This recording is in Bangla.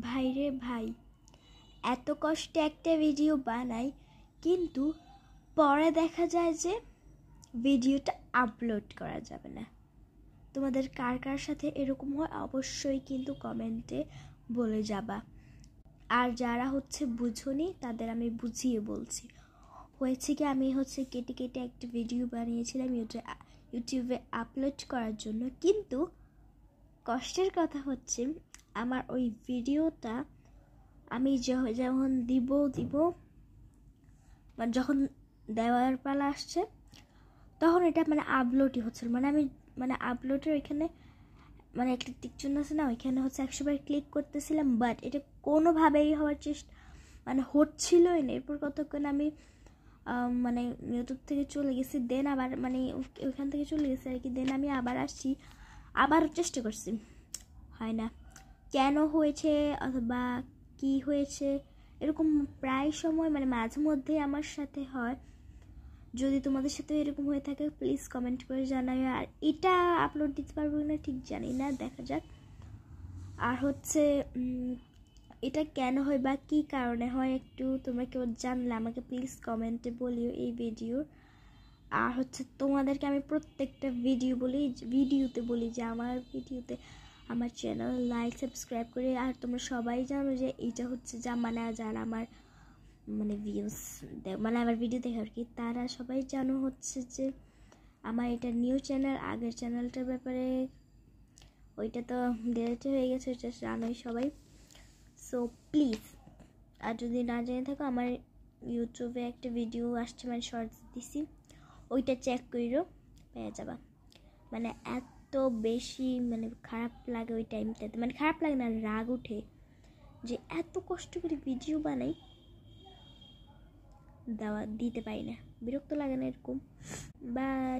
ভাই রে ভাই, এত কষ্টে একটা ভিডিও বানাই, কিন্তু পরে দেখা যায় যে ভিডিওটা আপলোড করা যাবে না। তোমাদের কার কার সাথে এরকম হয় অবশ্যই কিন্তু কমেন্টে বলে যাবা। আর যারা বুঝোনি তাদের আমি বুঝিয়ে বলছি। হয়েছে কি, আমি কেটে কেটে একটা ভিডিও বানিয়েছিলাম ইউটিউবে আপলোড করার জন্য, কিন্তু কষ্টের কথা আমার ওই ভিডিওটা আমি যখন দিব মানে যখন দেওয়ার পালা আসছে তখন এটা আপলোডই হচ্ছিল। আমি আপলোডের ওইখানে একটা টিক চিহ্ন আছে না, ওইখানে 100বার ক্লিক করতেছিলাম, বাট এটা কোনোভাবেই হওয়ার চেষ্টা হচ্ছিলই না। এরপর কতক্ষণ আমি ইউটিউব থেকে চলে গেছি, দেন আবার ওইখান থেকে চলে গেছি আর কি, দেন আমি আবার আসছি, আবার চেষ্টা করছি, হয় না। কেন হয়েছে অথবা কি হয়েছে এরকম প্রায় সময় মাঝে মধ্যে আমার সাথে হয়। যদি তোমাদের সাথে এরকম হয়ে থাকে প্লিজ কমেন্ট করে জানাই। আর এটা আপলোড দিতে পারবো না ঠিক জানি না, দেখা যাক। আর এটা কেন হয় বা কী কারণে হয় একটু তোমরা কেউ জানলে আমাকে প্লিজ কমেন্টে বলিও এই ভিডিওর। আর তোমাদেরকে আমি প্রত্যেকটা ভিডিওতে বলি যে আমার ভিডিওতে আমার চ্যানেল লাইক সাবস্ক্রাইব করে। আর তোমরা সবাই জানো যে এটা যারা আমার ভিউজ আমার ভিডিও দেখে আর কি, তারা সবাই জানো যে আমার এটা নিউ চ্যানেল। আগের চ্যানেলটার ব্যাপারে ওইটা তো ডিলিট হয়ে গেছে, ওইটা জানোই সবাই। সো প্লিজ, আর যদি না জেনে থাকো, আমার ইউটিউবে একটা ভিডিও আসছে, শর্টস দিছি, ওইটা চেক কইরো, পেয়ে যাবা। এত বেশি খারাপ লাগে ওই টাইমটাতে, খারাপ লাগে না, রাগ উঠে যে এত কষ্ট করে ভিডিও বানাই, দিতে পারি না, বিরক্ত লাগে না এরকম। বাই।